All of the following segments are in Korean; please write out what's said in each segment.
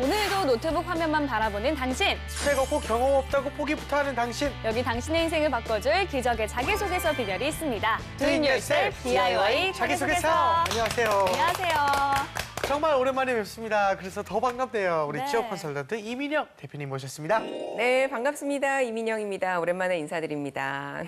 오늘도 노트북 화면만 바라보는 당신. 스펙 없고 경험 없다고 포기부터 하는 당신. 여기 당신의 인생을 바꿔줄 기적의 자기소개서 비결이 있습니다. Doing Yourself DIY 자기소개서. 안녕하세요. 안녕하세요. 정말 오랜만에 뵙습니다. 그래서 더 반갑네요. 우리 네. 취업 컨설턴트 이민영 대표님 모셨습니다. 네, 반갑습니다. 이민영입니다. 오랜만에 인사드립니다.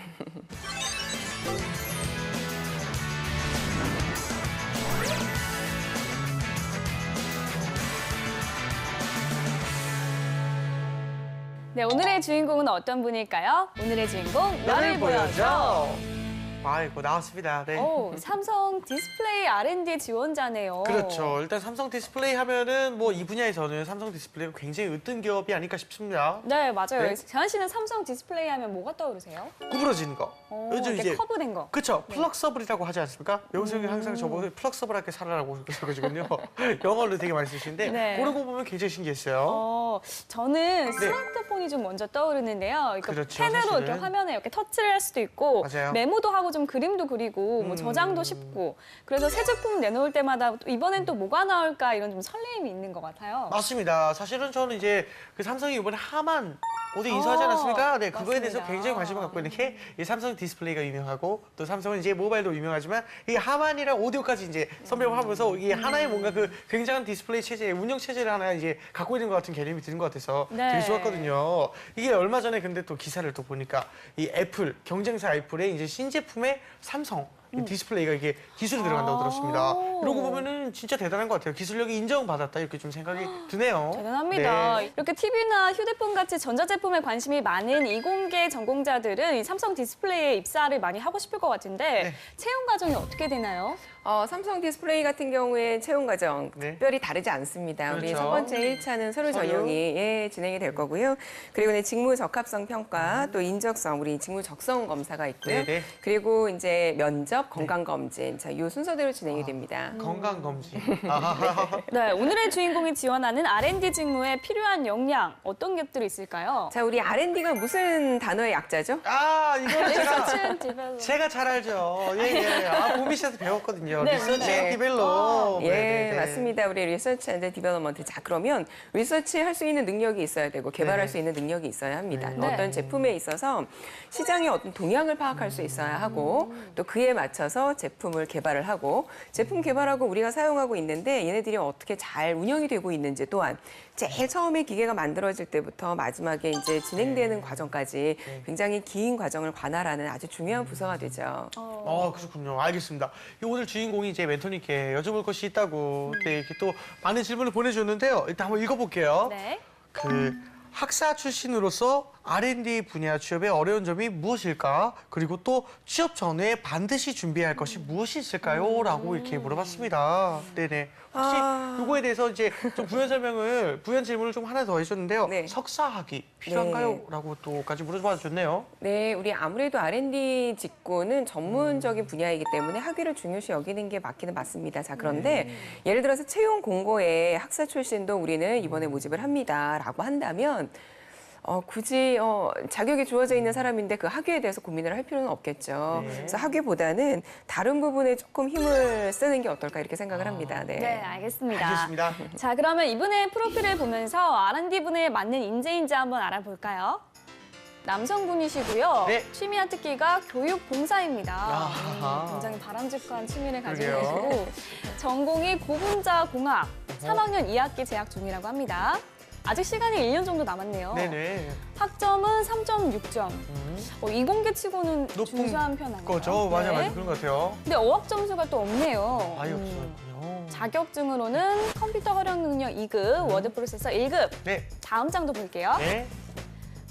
네, 오늘의 주인공은 어떤 분일까요? 오늘의 주인공 너를 보여줘. 아이고 나왔습니다. 네. 오, 삼성 디스플레이 R&D 지원자네요. 그렇죠. 일단 삼성 디스플레이 하면은 뭐 이 분야에서는 삼성 디스플레이가 굉장히 으뜸 기업이 아닐까 싶습니다. 네, 맞아요. 네. 재한 씨는 삼성 디스플레이 하면 뭐가 떠오르세요? 구부러지는 거. 요즘 이렇게 이제 커브된 거. 그렇죠. 플럭서블이라고 하지 않습니까? 영수 형이 항상 저보고 플럭서블하게 살아라고 그러거든요. 영어를 되게 많이 쓰시는데 네. 그런 거 보면 굉장히 신기했어요. 저는 스마트폰이 좀 먼저 떠오르는데요. 이거 네. 그렇죠, 펜으로 사실은. 이렇게 화면에 이렇게 터치를 할 수도 있고 맞아요. 메모도 하고 좀 그림도 그리고 뭐 저장도 쉽고 그래서 새 제품 내놓을 때마다 또 이번엔 또 뭐가 나올까 이런 좀 설레임이 있는 것 같아요. 맞습니다. 사실은 저는 이제 그 삼성이 이번에 하만 어디 인수하지 않았습니까? 네, 그거에 대해서 맞습니다. 굉장히 관심을 갖고 있는 게 이 삼성 디스플레이가 유명하고 또 삼성은 이제 모바일도 유명하지만 이 하만이랑 오디오까지 이제 선별을 하면서 이게 하나의 뭔가 그 굉장한 디스플레이 체제, 운영 체제를 하나 이제 갖고 있는 것 같은 개념이 드는 것 같아서 네. 되게 좋았거든요. 이게 얼마 전에 근데 또 기사를 또 보니까 이 애플, 경쟁사 애플의 이제 신제품에 삼성 이 디스플레이가 이게 기술이 들어간다고 들었습니다. 이러고 보면은 진짜 대단한 것 같아요. 기술력이 인정받았다 이렇게 좀 생각이 드네요. 대단합니다. 네. 이렇게 TV나 휴대폰 같이 전자제품에 관심이 많은 이공계 전공자들은 이 삼성 디스플레이에 입사를 많이 하고 싶을 것 같은데 네. 채용 과정이 어떻게 되나요? 삼성 디스플레이 같은 경우에 채용 과정 네. 특별히 다르지 않습니다. 우리 그렇죠. 첫 번째 1차는 서류 서류. 전형이 진행이 될 거고요. 그리고 이제 직무 적합성 평가, 또 인적성, 우리 직무 적성 검사가 있고요. 네네. 그리고 이제 면접, 건강 검진, 자, 이 순서대로 진행이 됩니다. 건강 검진. 네, 오늘의 주인공이 지원하는 R&D 직무에 필요한 역량 어떤 것들이 있을까요? 자, 우리 R&D가 무슨 단어의 약자죠? 이거 Research and Development. 제가 잘 알죠. 예. 보미 씨한테 배웠거든요. 네, 리서치 네. 디벨롭. 예, 맞습니다. 우리 리서치 앤드 디벨opment. 자, 그러면 리서치 할 수 있는 능력이 있어야 되고 개발할 네. 수 있는 능력이 있어야 합니다. 네. 어떤 제품에 있어서 시장의 어떤 동향을 파악할 수 있어야 하고 또 그에 맞춰서 제품을 개발을 하고 제품 개발하고 우리가 사용하고 있는데 얘네들이 어떻게 잘 운영이 되고 있는지 또한 제일 처음에 기계가 만들어질 때부터 마지막에 이제 진행되는 과정까지 굉장히 긴 과정을 관할하는 아주 중요한 부서가 되죠. 그렇군요. 알겠습니다. 오늘 주인공이 이제 멘토님께 여쭤볼 것이 있다고 네, 이렇게 또 많은 질문을 보내주셨는데요. 일단 한번 읽어볼게요. 네. 그 학사 출신으로서 R&D 분야 취업의 어려운 점이 무엇일까? 그리고 또 취업 전에 반드시 준비해야 할 것이 무엇이 있을까요? 라고 이렇게 물어봤습니다. 네네. 혹시 이거에 대해서 이제 좀 부연 질문을 좀 하나 더 해줬는데요. 네. 석사학위 필요한가요? 네. 라고 또까지 물어봐 주셨네요. 네, 우리 아무래도 R&D 직군은 전문적인 분야이기 때문에 학위를 중요시 여기는 게 맞기는 맞습니다. 자, 그런데 예를 들어서 채용 공고에 학사 출신도 우리는 이번에 모집을 합니다라고 한다면 굳이 자격이 주어져 있는 사람인데 그 학위에 대해서 고민을 할 필요는 없겠죠. 네. 그래서 학위보다는 다른 부분에 조금 힘을 쓰는 게 어떨까 이렇게 생각을 합니다. 네. 네, 알겠습니다. 알겠습니다. 자, 그러면 이분의 프로필을 보면서 R&D 분야에 맞는 인재인지 한번 알아볼까요? 남성분이시고요. 네. 취미와 특기가 교육 봉사입니다. 아하. 굉장히 바람직한 취미를 가지고 그러게요. 계시고 전공이 고분자 공학 3학년 2학기 재학 중이라고 합니다. 아직 시간이 1년 정도 남았네요. 네네. 학점은 3.6점. 이공계 치고는 높은 준수한 편 아닌가요? 거죠. 맞아, 네. 맞아. 그런 것 같아요. 근데 어학 점수가 또 없네요. 아예 없었군요. 자격증으로는 컴퓨터 활용 능력 2급, 워드 프로세서 1급. 네. 다음 장도 볼게요. 네.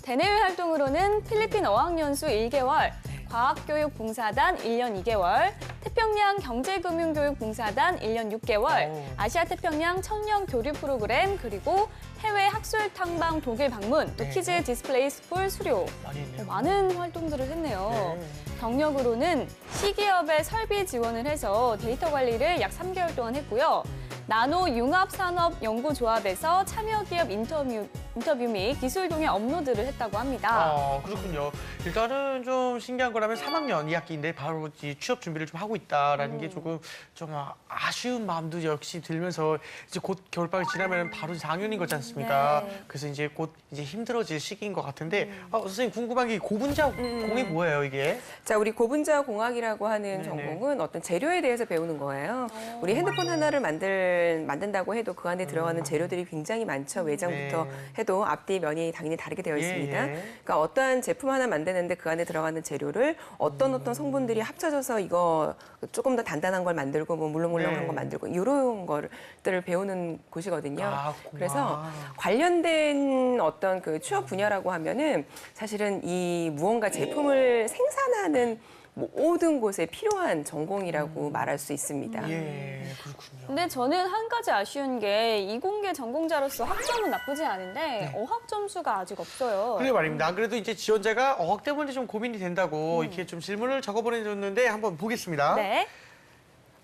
대내외 활동으로는 필리핀 어학연수 1개월, 과학교육 봉사단 1년 2개월, 태평양 경제금융교육 봉사단 1년 6개월, 오. 아시아 태평양 청년 교류 프로그램, 그리고 해외 학술 탐방 독일 방문, 또 네. 키즈 디스플레이 스쿨 수료. 많이 있네요. 많은 활동들을 했네요. 네. 경력으로는 시기업에 설비 지원을 해서 데이터 관리를 약 3개월 동안 했고요. 나노 융합산업 연구조합에서 참여기업 인터뷰 인터뷰 및 기술 동향 업로드를 했다고 합니다. 그렇군요. 일단은 좀 신기한 거라면 3학년 2학기인데 바로 이 취업 준비를 좀 하고 있다라는 게 조금 좀 아쉬운 마음도 역시 들면서 이제 곧 겨울방학 지나면 바로 4학년인 거지 않습니까? 네. 그래서 이제 곧 이제 힘들어질 시기인 것 같은데 선생님 궁금한 게 고분자 공이 뭐예요 이게? 자, 우리 고분자 공학이라고 하는 네네. 전공은 어떤 재료에 대해서 배우는 거예요. 우리 핸드폰 하나를 만든다고 해도 그 안에 들어가는 재료들이 굉장히 많죠. 외장부터 네. 해도 앞뒤 면이 당연히 다르게 되어 있습니다. 예. 그러니까 어떠한 제품 하나 만드는데 그 안에 들어가는 재료를 어떤 성분들이 합쳐져서 이거 조금 더 단단한 걸 만들고 뭐 물렁물렁한 네. 거 만들고 이런 것들을 배우는 곳이거든요. 공학. 그래서 관련된 어떤 그 취업 분야라고 하면은 사실은 이 무언가 제품을 생산하는 모든 곳에 필요한 전공이라고 말할 수 있습니다. 예, 그렇군요. 근데 저는 한 가지 아쉬운 게 이공계 전공자로서 학점은 나쁘지 않은데 네. 어학 점수가 아직 없어요. 그래 말입니다. 그래도 이제 지원자가 어학 때문에 좀 고민이 된다고 이렇게 좀 질문을 적어 보내줬는데 한번 보겠습니다. 네.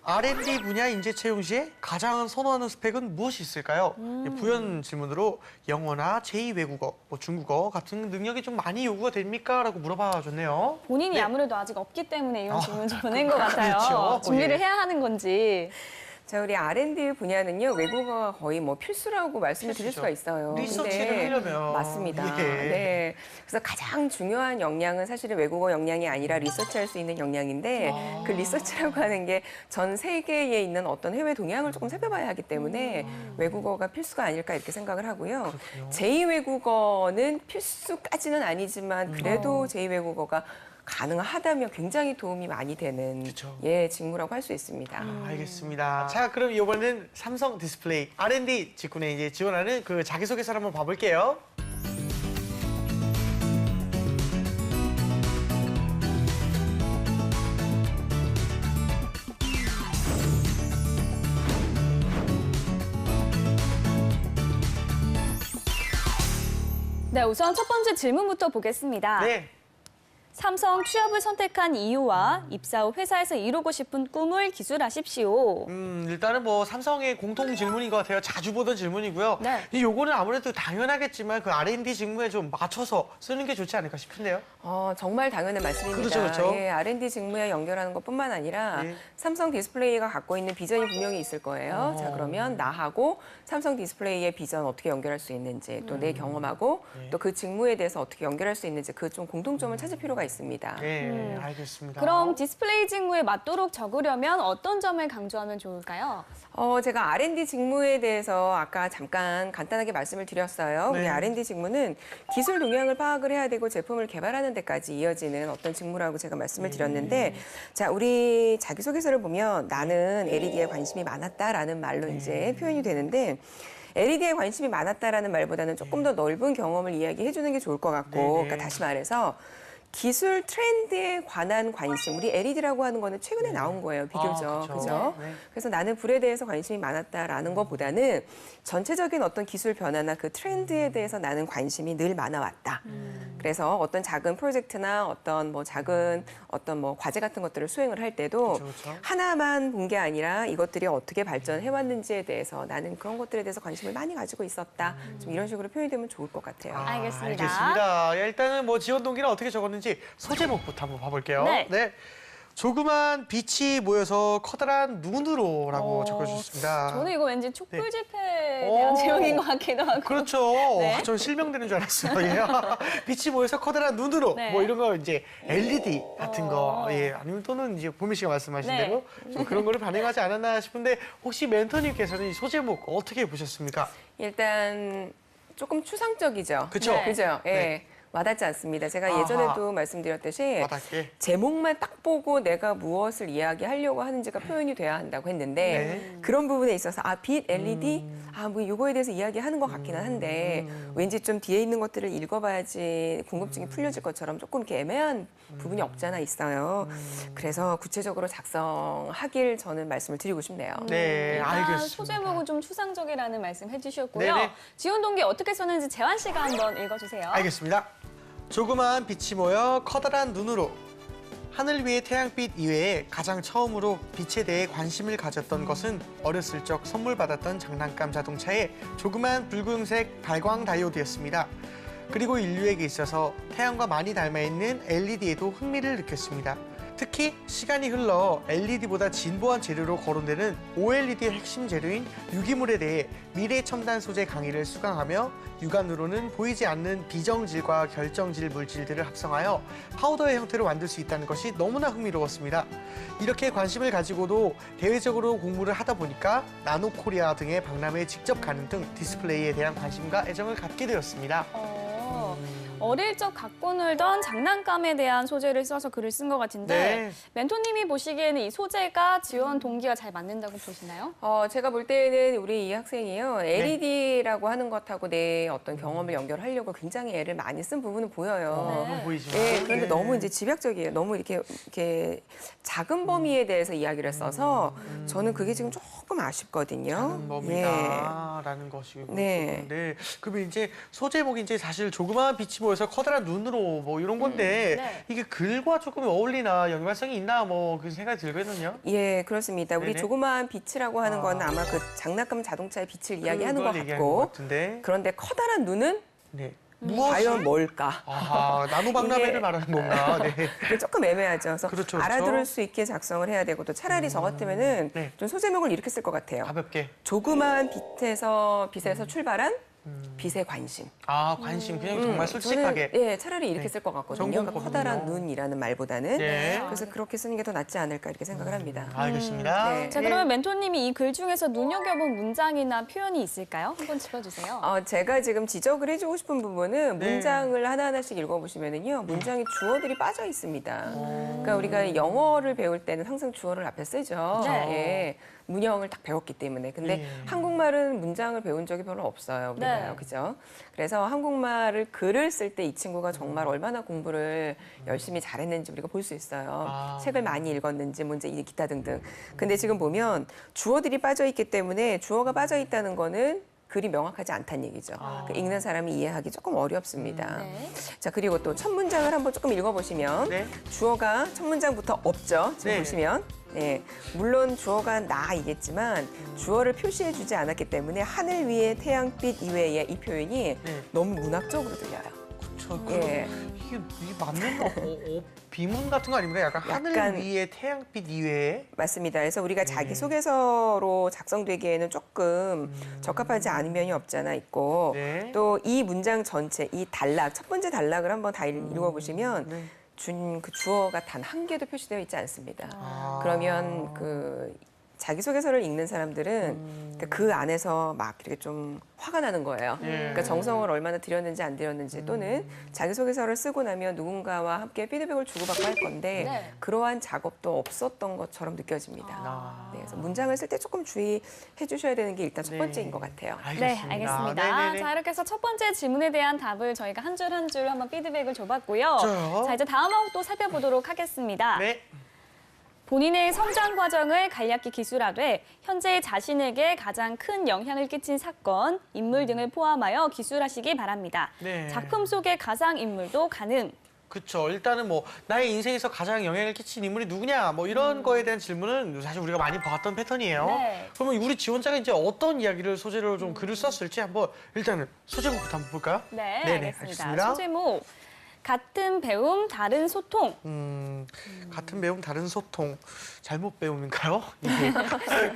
R&D 분야 인재 채용 시에 가장 선호하는 스펙은 무엇이 있을까요? 부연 질문으로 영어나 제2외국어, 뭐 중국어 같은 능력이 좀 많이 요구가 됩니까? 라고 물어봐 줬네요. 본인이 네. 아무래도 아직 없기 때문에 이런 질문 좀 보낸 것 같아요. 그렇죠. 준비를 예. 해야 하는 건지. 자, 우리 R&D 분야는요, 외국어가 거의 뭐 필수라고 말씀을 드릴 필수죠. 수가 있어요. 리서치를 근데 하려면. 맞습니다. 예. 네. 그래서 가장 중요한 역량은 사실은 외국어 역량이 아니라 리서치할 수 있는 역량인데 그 리서치라고 하는 게 전 세계에 있는 어떤 해외 동향을 조금 살펴봐야 하기 때문에 외국어가 필수가 아닐까 이렇게 생각을 하고요. 그렇군요. 제2외국어는 필수까지는 아니지만 그래도 제2외국어가 가능하다면 굉장히 도움이 많이 되는 그쵸. 직무라고 할 수 있습니다. 알겠습니다. 자, 그럼 이번에는 삼성 디스플레이 R&D 직군에 이제 지원하는 그 자기소개서를 한번 봐볼게요. 네, 우선 첫 번째 질문부터 보겠습니다. 네. 삼성 취업을 선택한 이유와 입사 후 회사에서 이루고 싶은 꿈을 기술하십시오. 일단은 뭐 삼성의 공통 질문인 것 같아요. 자주 보던 질문이고요. 네. 이 요거는 아무래도 당연하겠지만 그 R&D 직무에 좀 맞춰서 쓰는 게 좋지 않을까 싶은데요. 정말 당연한 말씀입니다. 그렇죠, 그렇죠. 예, R&D 직무에 연결하는 것뿐만 아니라 예. 삼성 디스플레이가 갖고 있는 비전이 분명히 있을 거예요. 자, 그러면 나하고 삼성 디스플레이의 비전 어떻게 연결할 수 있는지 또 내 경험하고 예. 또 그 직무에 대해서 어떻게 연결할 수 있는지 그 좀 공통점을 찾을 필요가 있습니다. 네, 알겠습니다. 그럼 디스플레이 직무에 맞도록 적으려면 어떤 점을 강조하면 좋을까요? 제가 R&D 직무에 대해서 아까 잠깐 간단하게 말씀을 드렸어요. 네. 우리 R&D 직무는 기술 동향을 파악을 해야 되고 제품을 개발하는 데까지 이어지는 어떤 직무라고 제가 말씀을 드렸는데, 자, 우리 자기소개서를 보면 나는 LED에 관심이 많았다라는 말로 이제 표현이 되는데, LED에 관심이 많았다라는 말보다는 조금 더 넓은 경험을 이야기해 주는 게 좋을 것 같고, 네네. 그러니까 다시 말해서 기술 트렌드에 관한 관심, 우리 LED라고 하는 거는 최근에 나온 거예요, 비교적. 그쵸. 그죠? 네. 그래서 나는 불에 대해서 관심이 많았다라는 것보다는 전체적인 어떤 기술 변화나 그 트렌드에 대해서 나는 관심이 늘 많아왔다. 그래서 어떤 작은 프로젝트나 어떤 뭐 작은 어떤 뭐 과제 같은 것들을 수행을 할 때도 그쵸, 그쵸. 하나만 본 게 아니라 이것들이 어떻게 발전해 왔는지에 대해서 나는 그런 것들에 대해서 관심을 많이 가지고 있었다. 좀 이런 식으로 표현이 되면 좋을 것 같아요. 알겠습니다. 알겠습니다. 일단은 뭐 지원 동기는 어떻게 적었는지 소제목부터 한번 봐볼게요. 네. 조그만 빛이 모여서 커다란 눈으로라고 적어주셨습니다. 저는 이거 왠지 촛불 네. 집회에 오. 대한 제목인 것 같기도 하고. 그렇죠. 네. 전 실명되는 줄 알았어요. 예. 빛이 모여서 커다란 눈으로 네. 뭐 이런 거 이제 LED 같은 거, 예. 아니면 또는 이제 보미 씨가 말씀하신 네. 대로 좀 그런 거를 반영하지 않았나 싶은데 혹시 멘토님께서는 이 소제목 어떻게 보셨습니까? 일단 조금 추상적이죠. 그쵸? 네. 그죠? 예. 네. 와닿지 않습니다. 제가 아하. 예전에도 말씀드렸듯이 와닿게. 제목만 딱 보고 내가 무엇을 이야기하려고 하는지가 표현이 돼야 한다고 했는데 네. 그런 부분에 있어서 빛, LED, 뭐 이거에 대해서 이야기하는 것 같기는 한데 왠지 좀 뒤에 있는 것들을 읽어봐야지 궁금증이 풀려질 것처럼 조금 이렇게 애매한 부분이 없잖아 있어요. 그래서 구체적으로 작성하길 저는 말씀을 드리고 싶네요. 네, 일단 알겠습니다. 소제목은 좀 추상적이라는 말씀 해주셨고요. 네네. 지원 동기 어떻게 썼는지 재환 씨가 한번 읽어주세요. 알겠습니다. 조그마한 빛이 모여 커다란 눈으로 하늘 위의 태양빛 이외에 가장 처음으로 빛에 대해 관심을 가졌던 것은 어렸을 적 선물 받았던 장난감 자동차의 조그만 붉은색 발광 다이오드였습니다. 그리고 인류에게 있어서 태양과 많이 닮아있는 LED에도 흥미를 느꼈습니다. 특히 시간이 흘러 LED보다 진보한 재료로 거론되는 OLED의 핵심 재료인 유기물에 대해 미래 첨단 소재 강의를 수강하며 육안으로는 보이지 않는 비정질과 결정질 물질들을 합성하여 파우더의 형태로 만들 수 있다는 것이 너무나 흥미로웠습니다. 이렇게 관심을 가지고도 대외적으로 공부를 하다 보니까 나노코리아 등의 박람회에 직접 가는 등 디스플레이에 대한 관심과 애정을 갖게 되었습니다. 어릴 적 갖고 놀던 장난감에 대한 소재를 써서 글을 쓴 것 같은데 네. 멘토님이 보시기에는 이 소재가 지원 동기가 잘 맞는다고 보시나요? 제가 볼 때는 우리 이 학생이요. LED라고 하는 것하고 내 어떤 경험을 연결하려고 굉장히 애를 많이 쓴 부분은 보여요. 네. 보이지만. 네, 그런데 네. 너무 이제 집약적이에요. 너무 이렇게 작은 범위에 대해서 이야기를 써서 저는 그게 지금 조금 아쉽거든요. 작은 범위다라는 것이고. 네. 네. 그러면 이제 소제목이 이제 사실 조그마한 빛이 모여서 커다란 눈으로 뭐 이런 건데 네. 이게 글과 조금 어울리나 연관성이 있나 뭐 그 생각이 들거든요. 예, 그렇습니다. 우리 네네. 조그마한 빛이라고 하는 건 아마 그 장난감 자동차의 빛을 이야기하는 것 그걸 얘기하는 같고, 것 같은데. 그런데 커다란 눈은 네. 과연 뭘까? 아하, 나노박람회를 이게- 말하는 건가? 네. 그게 조금 애매하죠. 그래서 그렇죠, 그렇죠. 알아들을 수 있게 작성을 해야 되고 또 차라리 저 같으면은 네. 좀 소제목을 이렇게 쓸 것 같아요. 가볍게. 조그마한 빛에서 출발한 빛의 관심. 아, 관심 그냥 정말 솔직하게. 저는, 예, 차라리 이렇게 네. 쓸 것 같거든요. 전공법은요. 커다란 눈이라는 말보다는. 네. 그래서 그렇게 쓰는 게 더 낫지 않을까 이렇게 생각을 합니다. 알겠습니다. 네. 자, 그러면 멘토님이 이 글 중에서 눈여겨본 문장이나 표현이 있을까요? 한번 짚어주세요. 제가 지금 지적을 해주고 싶은 부분은 네. 문장을 하나하나씩 읽어보시면은요, 문장에 주어들이 빠져 있습니다. 그러니까 우리가 영어를 배울 때는 항상 주어를 앞에 쓰죠. 네. 예, 문형을 딱 배웠기 때문에. 근데 예. 한국말은 문장을 배운 적이 별로 없어요. 우리가요. 네. 그죠? 그래서 한국말을 글을 쓸 때 이 친구가 정말 얼마나 공부를 열심히 잘했는지 우리가 볼 수 있어요. 아. 책을 많이 읽었는지, 뭐 이제 기타 등등. 근데 지금 보면 주어들이 빠져 있기 때문에 주어가 빠져 있다는 거는 글이 명확하지 않다는 얘기죠. 그 읽는 사람이 이해하기 조금 어렵습니다. 네. 자, 그리고 또 첫 문장을 한번 조금 읽어보시면 네. 주어가 첫 문장부터 없죠. 지금 네. 보시면. 네, 물론 주어가 나이겠지만 주어를 표시해주지 않았기 때문에 하늘 위의 태양빛 이외에 이 표현이 네. 너무 문학적으로 들려요. 저 예. 이게 맞는 비문 같은 거 아닙니까? 약간 하늘 약간- 위에 태양빛 이외에. 맞습니다. 그래서 우리가 네. 자기소개서로 작성되기에는 조금 적합하지 않은 면이 없잖아 있고 네. 또 이 문장 전체, 이 단락, 첫 번째 단락을 한번 다 읽어보시면 네. 준 그 주어가 단 한 개도 표시되어 있지 않습니다. 아. 그러면 그 자기소개서를 읽는 사람들은 그 안에서 막 이렇게 좀 화가 나는 거예요. 예. 그러니까 정성을 얼마나 들였는지 안 들였는지 또는 자기소개서를 쓰고 나면 누군가와 함께 피드백을 주고받고 할 건데 네. 그러한 작업도 없었던 것처럼 느껴집니다. 아. 네, 그래서 문장을 쓸 때 조금 주의해 주셔야 되는 게 일단 첫 네. 번째인 것 같아요. 네, 알겠습니다. 네네네. 자, 이렇게 해서 첫 번째 질문에 대한 답을 저희가 한 줄 한 줄 한번 피드백을 줘봤고요. 좋아요. 자, 이제 다음 항도 살펴보도록 하겠습니다. 네. 본인의 성장 과정을 간략히 기술하되 현재 자신에게 가장 큰 영향을 끼친 사건, 인물 등을 포함하여 기술하시기 바랍니다. 네. 작품 속의 가상 인물도 가능. 그렇죠. 일단은 뭐 나의 인생에서 가장 영향을 끼친 인물이 누구냐 뭐 이런 거에 대한 질문은 사실 우리가 많이 봤던 패턴이에요. 네. 그러면 우리 지원자가 이제 어떤 이야기를 소재로 좀 글을 썼을지 한번 일단은 소제목부터 한번 볼까요? 네, 네네, 알겠습니다. 알겠습니다. 소제목, 같은 배움, 다른 소통. 같은 배움 다른 소통 잘못 배움인가요? 이게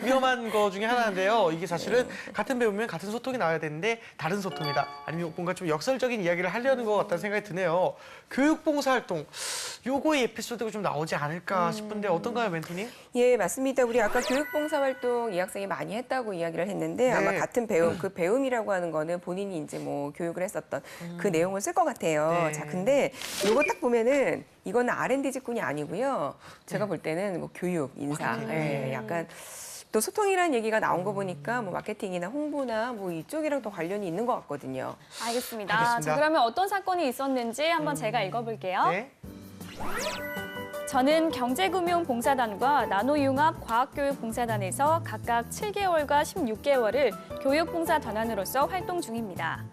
위험한 거 중에 하나인데요. 이게 사실은 같은 배움이면 같은 소통이 나와야 되는데 다른 소통이다. 아니면 뭔가 좀 역설적인 이야기를 하려는 것 같다는 생각이 드네요. 교육봉사활동 요거의 에피소드가 좀 나오지 않을까 싶은데 어떤가요, 멘토님? 예, 맞습니다. 우리 아까 교육봉사활동 이 학생이 많이 했다고 이야기를 했는데 네. 아마 같은 배움, 그 배움이라고 하는 거는 본인이 이제 뭐 교육을 했었던 그 내용을 쓸 것 같아요. 네. 자, 근데 요거 딱 보면은 이거는 R&D 직군이 아니고요. 제가 볼 때는 뭐 교육, 인사, 예, 약간 또 소통이라는 얘기가 나온 거 보니까 뭐 마케팅이나 홍보나 뭐 이쪽이랑 더 관련이 있는 것 같거든요. 알겠습니다. 알겠습니다. 자, 그러면 어떤 사건이 있었는지 한번 제가 읽어볼게요. 네. 저는 경제금융봉사단과 나노융합 과학교육봉사단에서 각각 7개월과 16개월을 교육봉사단원으로서 활동 중입니다.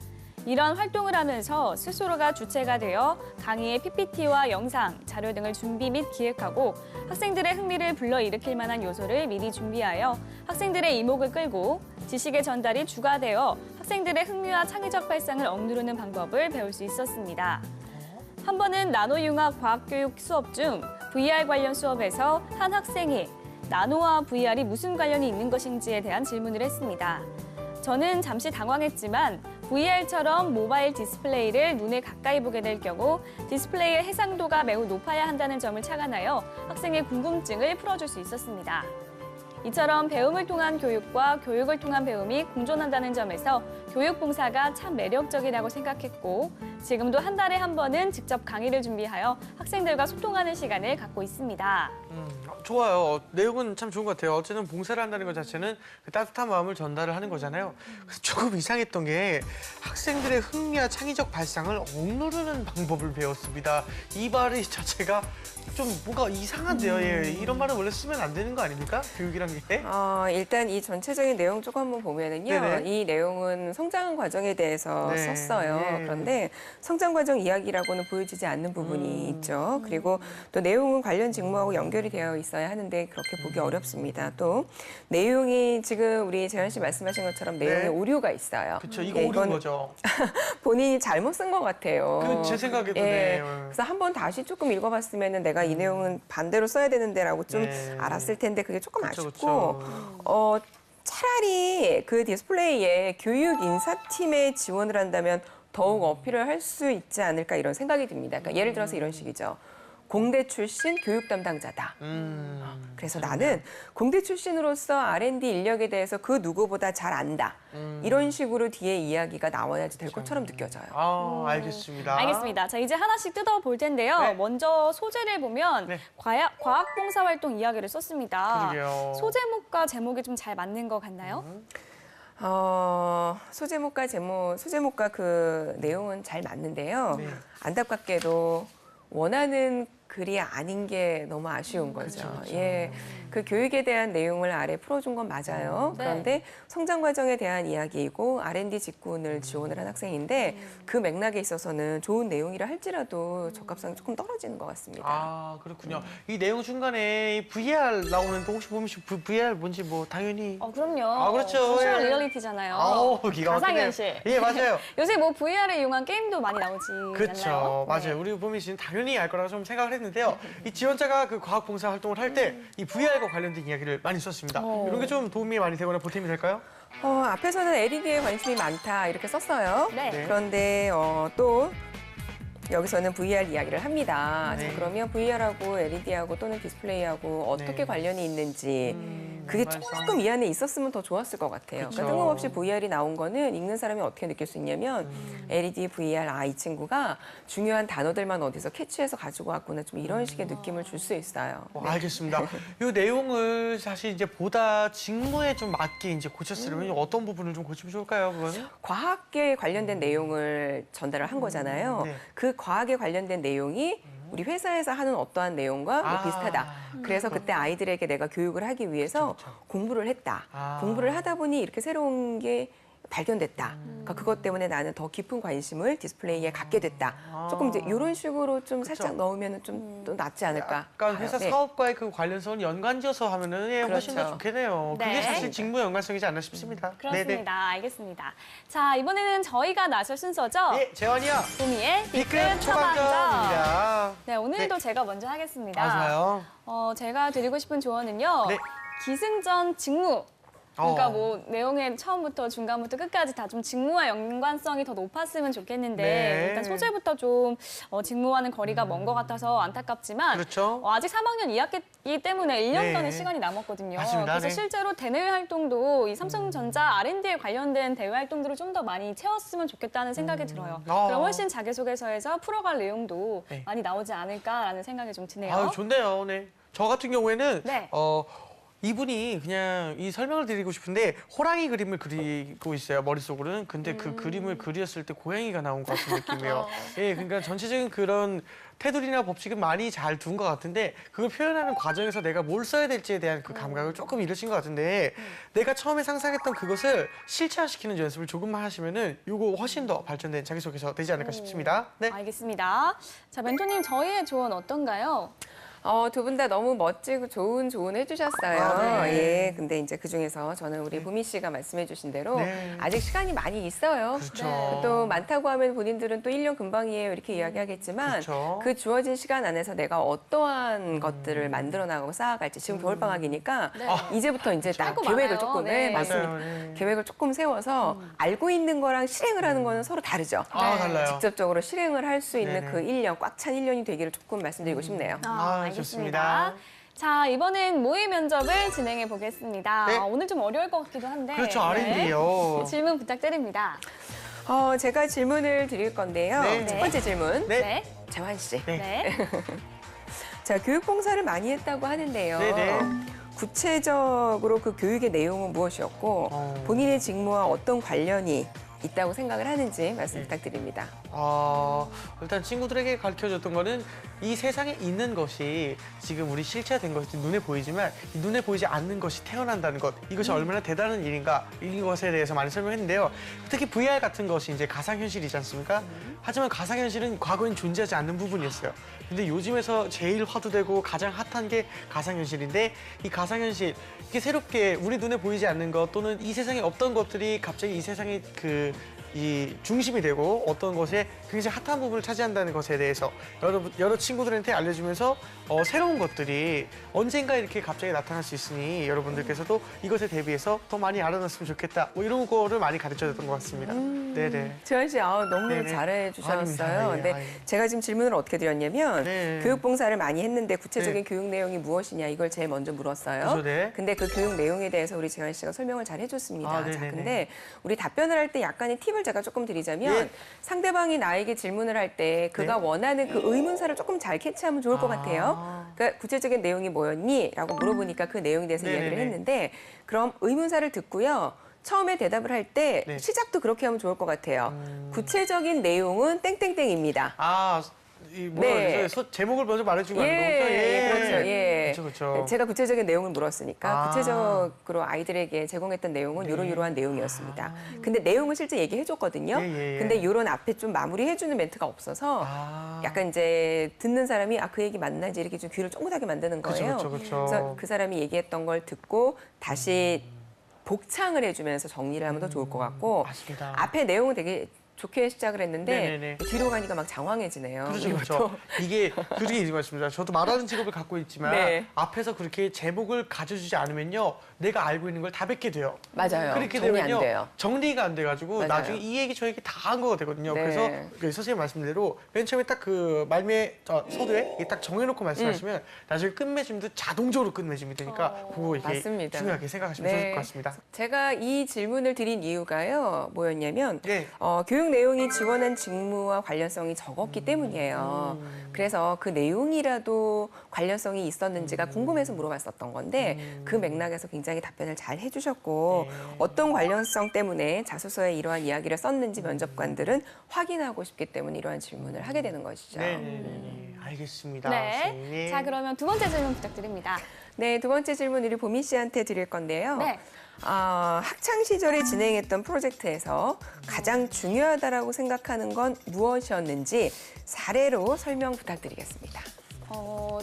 이런 활동을 하면서 스스로가 주체가 되어 강의의 PPT와 영상, 자료 등을 준비 및 기획하고 학생들의 흥미를 불러일으킬 만한 요소를 미리 준비하여 학생들의 이목을 끌고 지식의 전달이 주가 되어 학생들의 흥미와 창의적 발상을 억누르는 방법을 배울 수 있었습니다. 한 번은 나노융합 과학교육 수업 중 VR 관련 수업에서 한 학생이 나노와 VR이 무슨 관련이 있는 것인지에 대한 질문을 했습니다. 저는 잠시 당황했지만 VR처럼 모바일 디스플레이를 눈에 가까이 보게 될 경우 디스플레이의 해상도가 매우 높아야 한다는 점을 착안하여 학생의 궁금증을 풀어줄 수 있었습니다. 이처럼 배움을 통한 교육과 교육을 통한 배움이 공존한다는 점에서 교육봉사가 참 매력적이라고 생각했고 지금도 한 달에 한 번은 직접 강의를 준비하여 학생들과 소통하는 시간을 갖고 있습니다. 좋아요. 내용은 참 좋은 것 같아요. 어쨌든 봉사를 한다는 것 자체는 그 따뜻한 마음을 전달을 하는 거잖아요. 그래서 조금 이상했던 게 학생들의 흥미와 창의적 발상을 억누르는 방법을 배웠습니다. 이 말이 자체가 좀 뭔가 이상한데요. 예. 이런 말은 원래 쓰면 안 되는 거 아닙니까? 교육이란 게. 일단 이 전체적인 내용 조금 한번 보면은요. 네네. 이 내용은 성장 과정에 대해서 네. 썼어요. 네. 그런데 성장 과정 이야기라고는 보여지지 않는 부분이 있죠. 그리고 또 내용은 관련 직무하고 연결이 되어 있어야 하는데 그렇게 보기 어렵습니다. 또 내용이 지금 우리 재현 씨 말씀하신 것처럼 내용에 네. 오류가 있어요. 그렇죠. 이거 예, 옳은 이건 거죠. 본인이 잘못 쓴 것 같아요. 제 생각에도 예. 네. 그래서 한번 다시 조금 읽어봤으면은 내가 이 내용은 반대로 써야 되는데라고 좀 네. 알았을 텐데 그게 조금 그쵸, 아쉽고 차라리 그 디스플레이에 교육 인사팀에 지원을 한다면 더욱 어필을 할 수 있지 않을까 이런 생각이 듭니다. 그러니까 예를 들어서 이런 식이죠. 공대 출신 교육 담당자다. 그래서 나는 공대 출신으로서 R&D 인력에 대해서 그 누구보다 잘 안다. 이런 식으로 뒤에 이야기가 나와야지 될 것처럼 느껴져요. 알겠습니다. 알겠습니다. 자, 이제 하나씩 뜯어볼 텐데요. 네. 먼저 소재를 보면 네. 과학봉사활동 이야기를 썼습니다. 그러게요. 소제목과 제목이 좀 잘 맞는 것 같나요? 소제목과 그 내용은 잘 맞는데요. 네. 안타깝게도 원하는 글이 아닌 게 너무 아쉬운 거죠. 예, 그 교육에 대한 내용을 아래 풀어준 건 맞아요. 네. 그런데 성장 과정에 대한 이야기이고 R&D 직군을 지원을 한 학생인데 그 맥락에 있어서는 좋은 내용이라 할지라도 적합성이 조금 떨어지는 것 같습니다. 그렇군요. 이 내용 중간에 이 VR 나오는 거 혹시 보면 VR 뭔지 뭐 당연히 그럼요. 그렇죠. 소셜 예. 리얼리티잖아요. 기가 막히네요. 가상현실. 예, 맞아요. 요새 뭐 VR을 이용한 게임도 많이 나오지 그렇죠. 않나요? 맞아요. 네. 우리 보민 씨는 당연히 알 거라고 좀 생각을 했는데요. 이 지원자가 그 과학 봉사 활동을 할 때 이 VR과 관련된 이야기를 많이 썼습니다. 이런 게 좀 도움이 많이 되거나 보탬이 될까요? 앞에서는 LED에 관심이 많다 이렇게 썼어요. 네. 그런데 또 여기서는 VR 이야기를 합니다. 네. 자, 그러면 VR하고 LED하고 또는 디스플레이하고 어떻게 네. 관련이 있는지 그게 말씀. 조금 이 안에 있었으면 더 좋았을 것 같아요. 그쵸. 그러니까 뜬금없이 VR이 나온 거는 읽는 사람이 어떻게 느낄 수 있냐면 LED, VR, 이 친구가 중요한 단어들만 어디서 캐치해서 가지고 왔구나 좀 이런 식의 느낌을 줄 수 있어요. 네. 알겠습니다. 이 내용을 사실 이제 보다 직무에 좀 맞게 이제 고쳤으려면 어떤 부분을 좀 고치면 좋을까요, 그거는? 과학계에 관련된 내용을 전달을 한 거잖아요. 네. 그 과학에 관련된 내용이 우리 회사에서 하는 어떠한 내용과 뭐 비슷하다. 그래서 그때 아이들에게 내가 교육을 하기 위해서 공부를 했다. 공부를 하다 보니 이렇게 새로운 게 발견됐다. 그러니까 그것 때문에 나는 더 깊은 관심을 디스플레이에 갖게 됐다. 조금 이제 이런 식으로 좀 살짝 넣으면 좀 또 낫지 않을까. 약간 회사 네. 사업과의 그 관련성을 연관지어서 하면은 훨씬 더 그렇죠. 좋겠네요. 그게 네. 사실 직무 연관성이지 않나 싶습니다. 그렇습니다. 알겠습니다. 자, 이번에는 저희가 나설 순서죠. 예, 재환이야. 도미의 B급 B급 처방전. 처방전입니다. 네, 오늘도 네. 제가 먼저 하겠습니다. 맞아요. 제가 드리고 싶은 조언은요. 네. 기승전 직무. 그러니까 어. 뭐 내용의 처음부터 중간부터 끝까지 다 좀 직무와 연관성이 더 높았으면 좋겠는데 네. 일단 소재부터 좀 직무와는 거리가 먼 것 같아서 안타깝지만 그렇죠. 아직 3학년 2학기이기 때문에 1년간의 네. 시간이 남았거든요. 맞습니다. 그래서 네. 실제로 대내외 활동도 이 삼성전자 R&D에 관련된 대외 활동들을 좀 더 많이 채웠으면 좋겠다는 생각이 들어요. 그럼 훨씬 자기소개서에서 풀어갈 내용도 네. 많이 나오지 않을까라는 생각이 좀 드네요. 좋네요. 네. 저 같은 경우에는 네. 이분이 그냥 이 설명을 드리고 싶은데 호랑이 그림을 그리고 있어요, 머릿속으로는. 근데 그 그림을 그렸을 때 고양이가 나온 것 같은 느낌이에요. 예, 그러니까 전체적인 그런 테두리나 법칙은 많이 잘 둔 것 같은데 그걸 표현하는 과정에서 내가 뭘 써야 될지에 대한 그 감각을 조금 잃으신 것 같은데 내가 처음에 상상했던 그것을 실체화시키는 연습을 조금만 하시면은 이거 훨씬 더 발전된 자기소개서 되지 않을까 싶습니다. 네. 알겠습니다. 자, 멘토님 저희의 조언 어떤가요? 두 분 다 너무 멋지고 좋은 조언 해주셨어요. 아, 네. 예, 근데 이제 그 중에서 저는 우리 보미 씨가 말씀해주신 대로 네. 아직 시간이 많이 있어요. 그렇죠. 또 많다고 하면 본인들은 또 1년 금방이에요 이렇게 이야기하겠지만 그렇죠. 그 주어진 시간 안에서 내가 어떠한 것들을 만들어 나가고 쌓아갈지 지금 겨울방학이니까 이제부터 이제 딱 짧고 계획을 많아요. 조금 네. 맞습니다. 맞아요. 네. 계획을 조금 세워서 알고 있는 거랑 실행을 하는 거는 서로 다르죠. 아, 달라요. 직접적으로 실행을 할 수 있는 네네. 그 1년, 꽉 찬 1년이 되기를 조금 말씀드리고 싶네요. 좋습니다. 자, 이번엔 모의 면접을 진행해 보겠습니다. 네. 오늘 좀 어려울 것 같기도 한데. 그렇죠, R&D요. 질문 부탁드립니다. 제가 질문을 드릴 건데요. 네. 첫 번째 질문. 네. 네. 재환 씨. 네. 네. 자, 교육봉사를 많이 했다고 하는데요. 네네. 구체적으로 그 교육의 내용은 무엇이었고 본인의 직무와 어떤 관련이 있다고 생각을 하는지 말씀 부탁드립니다. 일단 친구들에게 가르쳐줬던 거는 이 세상에 있는 것이 지금 우리 실체화된 것이 눈에 보이지만 이 눈에 보이지 않는 것이 태어난다는 것, 이것이 얼마나 대단한 일인가 이 것에 대해서 많이 설명했는데요. 특히 VR 같은 것이 이제 가상현실이지 않습니까? 하지만 가상현실은 과거엔 존재하지 않는 부분이었어요. 근데 요즘에서 제일 화두되고 가장 핫한 게 가상현실인데 이 가상현실, 이게 새롭게 우리 눈에 보이지 않는 것 또는 이 세상에 없던 것들이 갑자기 이 세상의 이 중심이 되고 어떤 것에 굉장히 핫한 부분을 차지한다는 것에 대해서 여러 친구들한테 알려주면서 새로운 것들이 언젠가 이렇게 갑자기 나타날 수 있으니 여러분들께서도 이것에 대비해서 더 많이 알아놨으면 좋겠다. 뭐 이런 거를 많이 가르쳐줬던 것 같습니다. 네네. 재환 씨, 너무 네네. 잘해 주셨어요. 아닙니다. 근데 아유. 제가 지금 질문을 어떻게 드렸냐면 네. 교육봉사를 많이 했는데 구체적인 네. 교육 내용이 무엇이냐 이걸 제일 먼저 물었어요. 그죠, 네. 근데 그 교육 내용에 대해서 우리 재환 씨가 설명을 잘 해줬습니다. 자, 네네네. 근데 우리 답변을 할 때 약간의 팁을 제가 조금 드리자면 예. 상대방이 나에게 질문을 할 때 그가 네. 원하는 그 의문사를 조금 잘 캐치하면 좋을 것 같아요. 그러니까 구체적인 내용이 뭐였니? 라고 물어보니까 그 내용에 대해서 네네네. 이야기를 했는데 그럼 의문사를 듣고요. 처음에 대답을 할 때 네. 시작도 그렇게 하면 좋을 것 같아요. 구체적인 내용은 땡땡땡입니다. 네. 제목을 먼저 말해주고 하는 거죠? 그렇죠. 예. 그렇죠. 제가 구체적인 내용을 물었으니까 아. 구체적으로 아이들에게 제공했던 내용은 요런 내용이었습니다. 근데 내용을 실제 얘기해줬거든요. 예. 근데 요런 앞에 좀 마무리해주는 멘트가 없어서 약간 이제 듣는 사람이 그 얘기 맞나 이제 이렇게 좀 귀를 쫑긋하게 만드는 거예요. 그쵸. 그래서 그 사람이 얘기했던 걸 듣고 다시 복창을 해주면서 정리를 하면 더 좋을 것 같고 맞습니다. 앞에 내용은 되게 좋게 시작을 했는데 네네네. 뒤로 가니까 막 장황해지네요. 그렇죠. 이게 그렇게 얘기 말씀드립니다. 저도 말하는 직업을 갖고 있지만 네. 앞에서 그렇게 제목을 가져주지 않으면요. 내가 알고 있는 걸 다 뱉게 돼요. 맞아요. 그렇게 정리 되면요. 안 돼요. 정리가 안 돼가지고 맞아요. 나중에 이 얘기 저 얘기 다 한 거가 되거든요. 네. 그래서 그 선생님 말씀대로 맨 처음에 딱 그 말미에 서두에 이게 딱 정해놓고 말씀하시면 나중에 끝맺음도 자동적으로 끝맺음이 되니까 그거 이렇게 맞습니다. 중요하게 생각하시면 좋을 것 같습니다. 제가 이 질문을 드린 이유가요. 뭐였냐면 네. 교육 내용이 지원한 직무와 관련성이 적었기 때문이에요. 그래서 그 내용이라도 관련성이 있었는지가 궁금해서 물어봤었던 건데 그 맥락에서 굉장히 답변을 잘 해주셨고 어떤 관련성 때문에 자소서에 이러한 이야기를 썼는지 면접관들은 확인하고 싶기 때문에 이러한 질문을 하게 되는 것이죠. 네. 알겠습니다. 네. 선생님. 자, 그러면 두 번째 질문 부탁드립니다. 네, 두 번째 질문 우리 보미 씨한테 드릴 건데요. 네. 학창 시절에 진행했던 프로젝트에서 가장 중요하다라고 생각하는 건 무엇이었는지 사례로 설명 부탁드리겠습니다.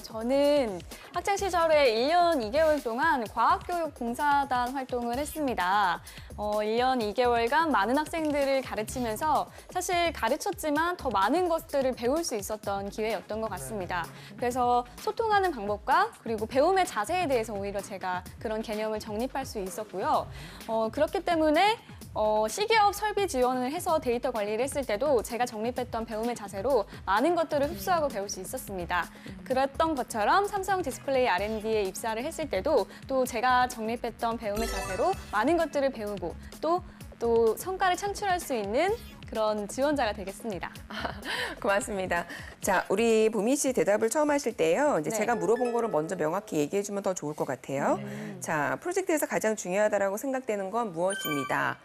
저는 학창 시절에 1년 2개월 동안 과학교육봉사단 활동을 했습니다. 1년 2개월간 많은 학생들을 가르치면서 사실 가르쳤지만 더 많은 것들을 배울 수 있었던 기회였던 것 같습니다. 그래서 소통하는 방법과 그리고 배움의 자세에 대해서 오히려 제가 그런 개념을 정립할 수 있었고요. 그렇기 때문에 시기업 설비 지원을 해서 데이터 관리를 했을 때도 제가 정립했던 배움의 자세로 많은 것들을 흡수하고 배울 수 있었습니다. 그랬던 것처럼 삼성 디스플레이 R&D에 입사를 했을 때도 또 제가 정립했던 배움의 자세로 많은 것들을 배우고 또 성과를 창출할 수 있는 그런 지원자가 되겠습니다. 고맙습니다. 자, 우리 보미 씨 대답을 처음 하실 때요. 이제 네. 제가 물어본 거를 먼저 명확히 얘기해 주면 더 좋을 것 같아요. 자, 프로젝트에서 가장 중요하다라고 생각되는 건 무엇입니다.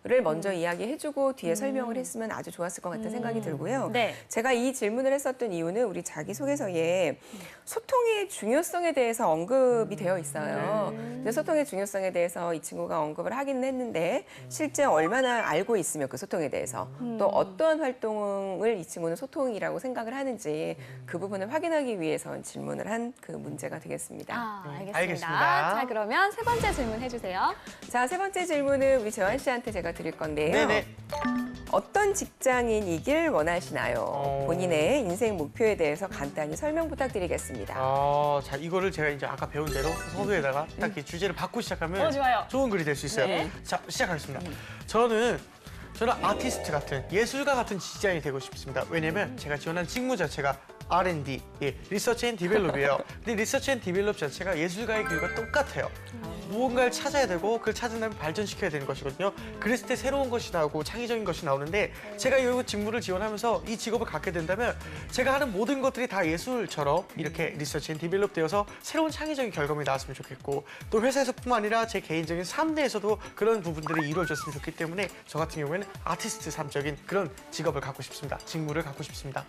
를 먼저 이야기해주고 뒤에 설명을 했으면 아주 좋았을 것 같은 생각이 들고요. 네. 제가 이 질문을 했었던 이유는 우리 자기소개서에 소통의 중요성에 대해서 언급이 되어 있어요. 근데 소통의 중요성에 대해서 이 친구가 언급을 하기는 했는데 실제 얼마나 알고 있으면 그 소통에 대해서 또 어떠한 활동을 이 친구는 소통이라고 생각을 하는지 그 부분을 확인하기 위해서 질문을 한 그 문제가 되겠습니다. 알겠습니다. 알겠습니다. 자, 그러면 세 번째 질문 해주세요. 자, 세 번째 질문은 우리 재환 씨한테 제가 드릴 건데요. 네네. 어떤 직장인이길 원하시나요? 본인의 인생 목표에 대해서 간단히 설명 부탁드리겠습니다. 자, 이거를 제가 이제 아까 배운 대로 서두에다가 딱 이렇게 주제를 받고 시작하면 좋아요. 좋은 글이 될 수 있어요. 네. 자, 시작하겠습니다. 저는 아티스트 같은, 예술가 같은 디자인이 되고 싶습니다. 왜냐면 제가 지원한 직무 자체가 R&D, 리서치 앤 디벨롭이에요. 근데 리서치 앤 디벨롭 자체가 예술가의 길과 똑같아요. 무언가를 찾아야 되고 그걸 찾은 다음에 발전시켜야 되는 것이거든요. 그랬을 때 새로운 것이 나오고 창의적인 것이 나오는데 제가 이 직무를 지원하면서 이 직업을 갖게 된다면 제가 하는 모든 것들이 다 예술처럼 이렇게 리서치 앤 디벨롭 되어서 새로운 창의적인 결과물이 나왔으면 좋겠고 또 회사에서뿐만 아니라 제 개인적인 삶 내에서도 그런 부분들이 이루어졌으면 좋기 때문에 저 같은 경우에는 아티스트 삶적인 그런 직업을 갖고 싶습니다. 직무를 갖고 싶습니다.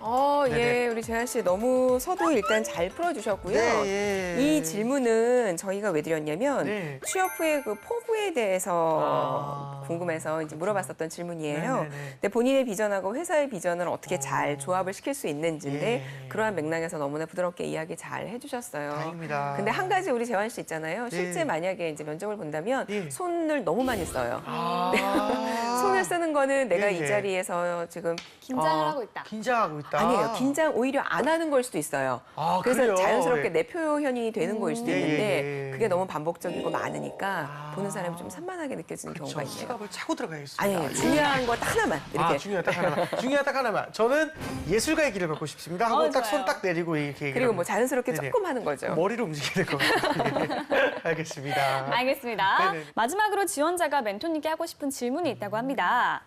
예, 네네. 우리 재환 씨 너무 서두 일단 잘 풀어주셨고요. 네, 예. 이 질문은 저희가 왜 드렸냐면 네. 취업 후에 그 포부에 대해서 궁금해서 이제 물어봤었던 질문이에요. 네네네. 근데 본인의 비전하고 회사의 비전을 어떻게 잘 조합을 시킬 수 있는지인데 예. 그러한 맥락에서 너무나 부드럽게 이야기 잘 해주셨어요. 다행입니다. 근데 한 가지 우리 재환 씨 있잖아요. 실제 만약에 이제 면접을 본다면 예. 손을 너무 많이 써요. 아. 손을 쓰는 거는 내가 예, 이 예. 자리에서 지금 긴장을 하고 있다. 긴장하고 있다. 아니에요. 긴장 오히려 안 하는 걸 수도 있어요. 그래서 그래요? 자연스럽게 예. 내 표현이 되는 거일 수도 예, 있는데 예, 예. 그게 너무 반복적이고 많으니까 보는 사람이 좀 산만하게 느껴지는 경우가 저 있네요. 수갑을 차고 들어가겠습니다. 아니, 중요한 거 딱 하나만 이렇게. 중요한 딱 하나만. 중요한 딱 하나만. 저는 예술가의 길을 걷고 싶습니다. 하고 딱 좋아요. 손 딱 내리고 이렇게. 그리고 뭐 자연스럽게 네네. 조금 하는 거죠. 머리를 움직이게 될 것 같아요. 알겠습니다. 알겠습니다. 네네. 마지막으로 지원자가 멘토님께 하고 싶은 질문이 있다고 합니다.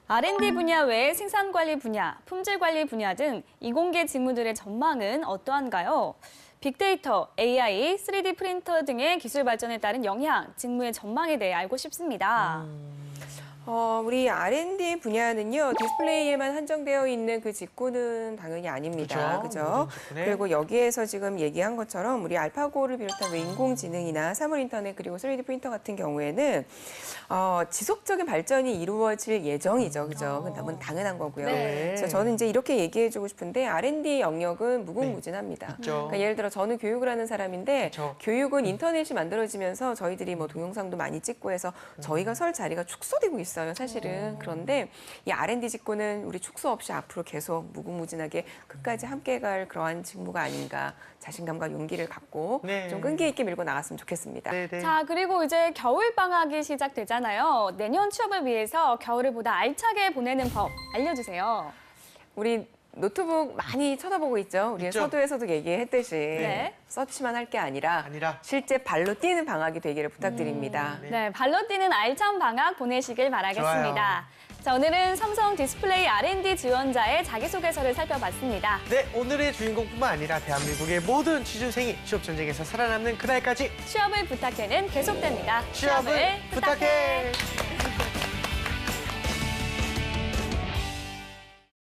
R&D 분야 외에 생산관리 분야, 품질관리 분야 등 이공계 직무들의 전망은 어떠한가요? 빅데이터, AI, 3D 프린터 등의 기술 발전에 따른 영향, 직무의 전망에 대해 알고 싶습니다. 우리 R&D 분야는요, 디스플레이에만 한정되어 있는 그 직군은 당연히 아닙니다. 그죠? 그죠? 모든 직군에. 그리고 여기에서 지금 얘기한 것처럼 우리 알파고를 비롯한 인공지능이나 사물인터넷 그리고 3D 프린터 같은 경우에는 지속적인 발전이 이루어질 예정이죠. 그죠? 그건 너무 당연한 거고요. 네. 그래서 저는 이제 이렇게 얘기해주고 싶은데 R&D 영역은 무궁무진합니다. 있죠. 그러니까 예를 들어 저는 교육을 하는 사람인데 그쵸. 교육은 인터넷이 만들어지면서 저희들이 뭐 동영상도 많이 찍고 해서 저희가 설 자리가 축소되고 있어요. 사실은. 그런데 이 R&D 직군은 우리 축소 없이 앞으로 계속 무궁무진하게 끝까지 함께 갈 그러한 직무가 아닌가 자신감과 용기를 갖고 네. 좀 끈기 있게 밀고 나갔으면 좋겠습니다. 네네. 자, 그리고 이제 겨울방학이 시작되잖아요. 내년 취업을 위해서 겨울을 보다 알차게 보내는 법 알려주세요. 우리 노트북 많이 쳐다보고 있죠. 우리 있죠. 서두에서도 얘기했듯이 네. 서치만 할 게 아니라 실제 발로 뛰는 방학이 되기를 부탁드립니다. 네, 발로 뛰는 알찬 방학 보내시길 바라겠습니다. 자, 오늘은 삼성 디스플레이 R&D 지원자의 자기소개서를 살펴봤습니다. 네, 오늘의 주인공뿐만 아니라 대한민국의 모든 취준생이 취업 전쟁에서 살아남는 그날까지 취업을 부탁해는 계속됩니다. 취업을 부탁해.